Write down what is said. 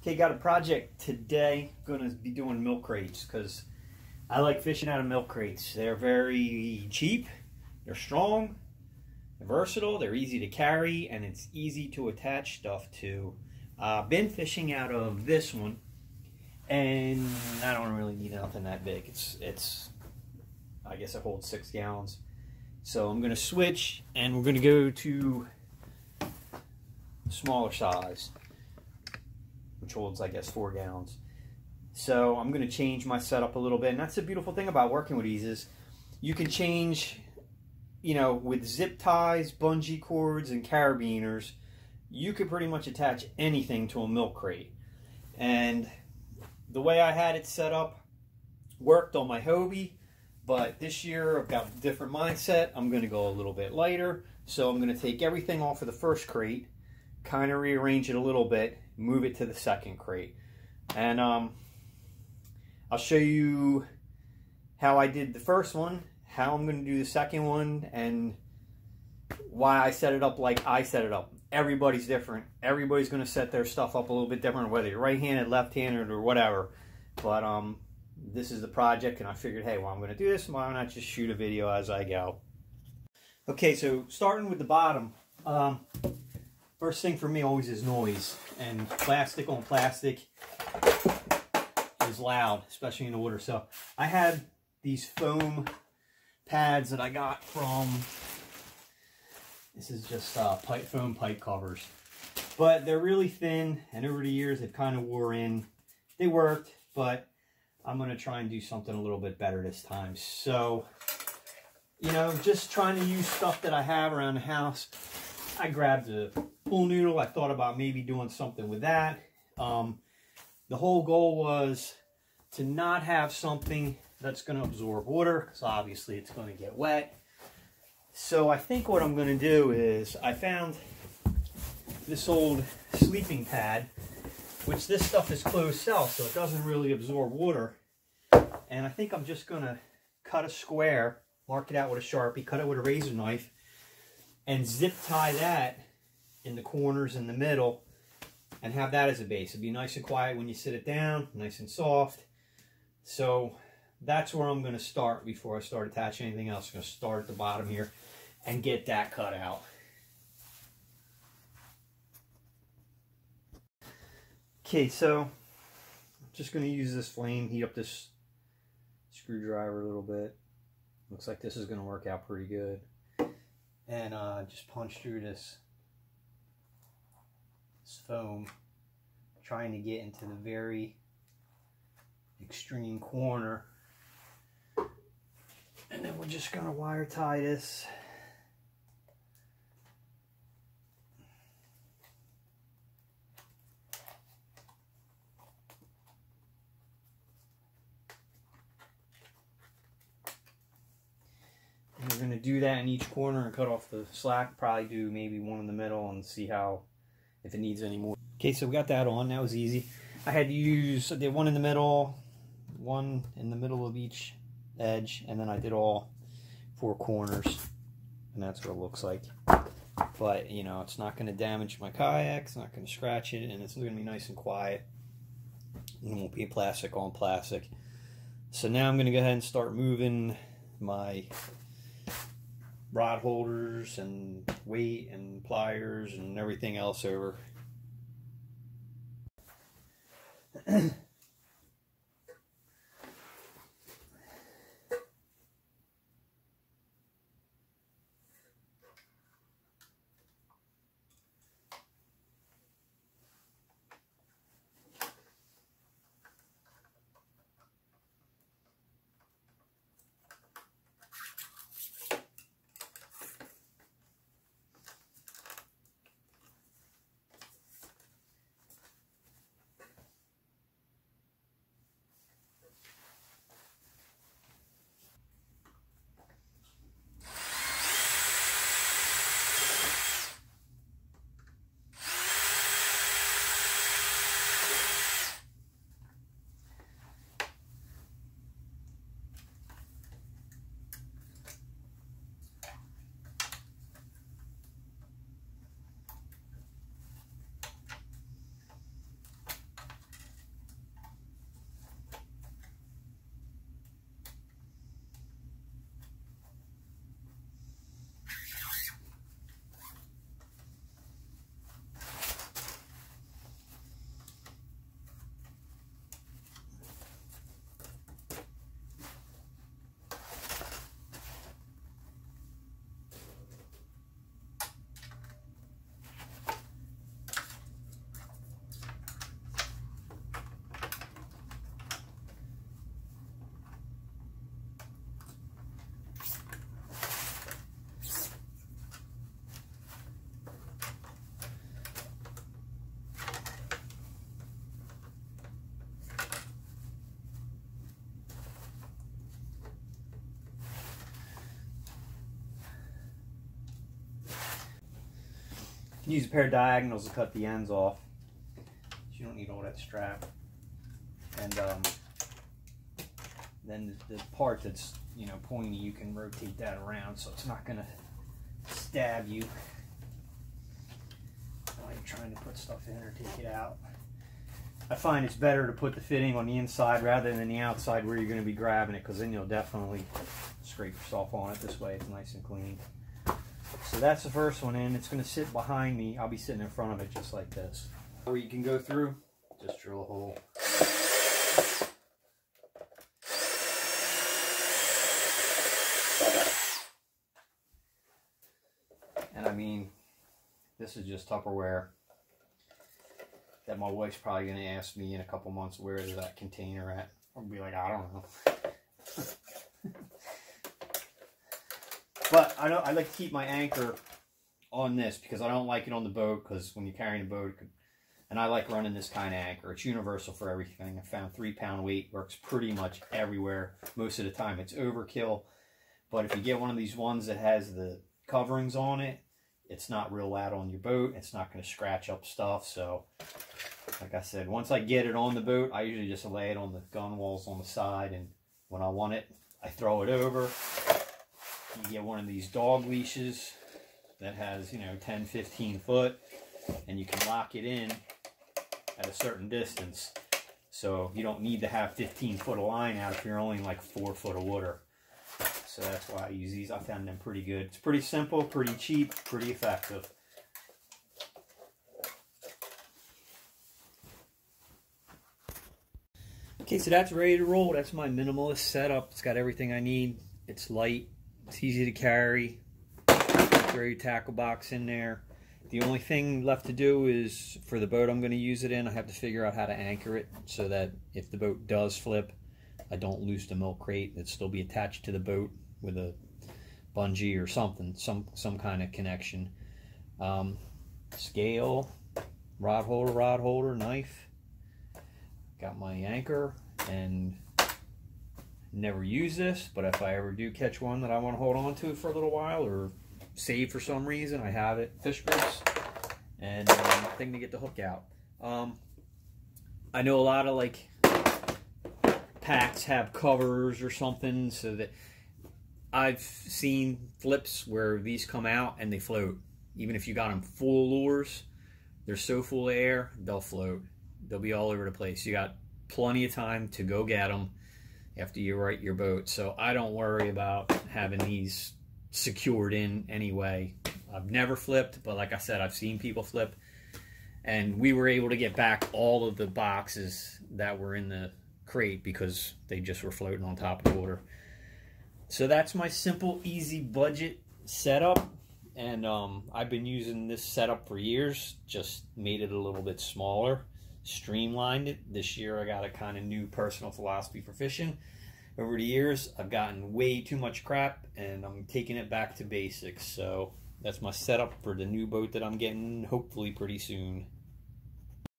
Okay, got a project today. Gonna be doing milk crates because I like fishing out of milk crates. They're very cheap, they're strong, they're versatile, they're easy to carry, and it's easy to attach stuff to. Been fishing out of this one, and I don't really need nothing that big. It's I guess it holds 6 gallons. So I'm gonna switch, and we're gonna go to smaller size, which holds, I guess, 4 gallons. So I'm going to change my setup a little bit. And that's the beautiful thing about working with these is you can change, you know, with zip ties, bungee cords, and carabiners, you could pretty much attach anything to a milk crate. And the way I had it set up worked on my Hobie, but this year I've got a different mindset. I'm going to go a little bit lighter. So I'm going to take everything off of the first crate, kind of rearrange it a little bit, move it to the second crate. And I'll show you how I did the first one, how I'm going to do the second one, and why I set it up like I set it up. Everybody's different. Everybody's going to set their stuff up a little bit different, whether you're right-handed, left-handed, or whatever. But this is the project, and I figured, hey, well, I'm going to do this. Why not just shoot a video as I go? Okay, so starting with the bottom. First thing for me always is noise, and plastic on plastic is loud, especially in the water. So I had these foam pads that I got from, this is just foam pipe covers, but they're really thin, and over the years they've kind of wore in. They worked, but I'm going to try and do something a little bit better this time. So, you know, just trying to use stuff that I have around the house. I grabbed a pool noodle. I thought about maybe doing something with that. The whole goal was to not have something that's going to absorb water, because obviously it's going to get wet. So I think what I'm going to do is, I found this old sleeping pad, which this stuff is closed cell, so it doesn't really absorb water. And I think I'm just going to cut a square, mark it out with a Sharpie, cut it with a razor knife, and zip tie that in the corners in the middle, and have that as a base. It'd be nice and quiet when you sit it down, nice and soft. So that's where I'm going to start before I start attaching anything else. I'm going to start at the bottom here and get that cut out. Okay, so I'm just going to use this flame, heat up this screwdriver a little bit. Looks like this is going to work out pretty good. And just punch through this foam, trying to get into the very extreme corner. And then we're just going to wire tie this. And we're going to do that in each corner and cut off the slack. Probably do maybe one in the middle and see how, if it needs any more. Okay, so we got that on. That was easy. I did one in the middle, one in the middle of each edge, and then I did all 4 corners, and that's what it looks like. But, you know, it's not going to damage my kayak, it's not going to scratch it, and it's going to be nice and quiet. It won't be plastic on plastic. So now I'm going to go ahead and start moving my rod holders and weight and pliers and everything else over. Use a pair of diagonals to cut the ends off. You don't need all that strap. And then the part that's, you know, pointy, you can rotate that around so it's not gonna stab you while you're trying to put stuff in or take it out. I find it's better to put the fitting on the inside rather than the outside where you're going to be grabbing it, because then you'll definitely scrape yourself on it. This way it's nice and clean. So that's the first one in. It's going to sit behind me. I'll be sitting in front of it just like this. Where you can go through, just drill a hole. And I mean, this is just Tupperware that my wife's probably going to ask me in a couple months, where is that container at? I'll be like, I don't know. But I like to keep my anchor on this because I don't like it on the boat, because when you're carrying a boat, and I like running this kind of anchor. It's universal for everything. I found 3-pound weight works pretty much everywhere. Most of the time it's overkill. But if you get one of these ones that has the coverings on it, it's not real loud on your boat. It's not going to scratch up stuff. So, like I said, once I get it on the boat, I usually just lay it on the gun walls on the side. And when I want it, I throw it over. You get one of these dog leashes that has, you know, 10, 15 foot. And you can lock it in at a certain distance. So you don't need to have 15 foot of line out if you're only like 4 foot of water. So that's why I use these. I found them pretty good. It's pretty simple, pretty cheap, pretty effective. Okay, so that's ready to roll. That's my minimalist setup. It's got everything I need. It's light. It's easy to carry. Throw your tackle box in there. The only thing left to do is, for the boat I'm going to use it in, I have to figure out how to anchor it so that if the boat does flip, I don't lose the milk crate. It'd still be attached to the boat with a bungee or something, some kind of connection. Scale, rod holder, knife. Got my anchor, and never use this, but if I ever do catch one that I want to hold on to for a little while or save for some reason, I have it. Fish grips and thing to get the hook out. I know a lot of like packs have covers or something, so that I've seen flips where these come out and they float. Even if you got them full lures, they're so full of air, they'll float. They'll be all over the place. You got plenty of time to go get them after you right your boat. So I don't worry about having these secured in anyway. I've never flipped, but like I said, I've seen people flip, and we were able to get back all of the boxes that were in the crate because they just were floating on top of the water. So that's my simple, easy budget setup, and I've been using this setup for years. Just made it a little bit smaller, streamlined it. This year I got a kind of new personal philosophy for fishing. Over the years I've gotten way too much crap, and I'm taking it back to basics. So that's my setup for the new boat that I'm getting hopefully pretty soon.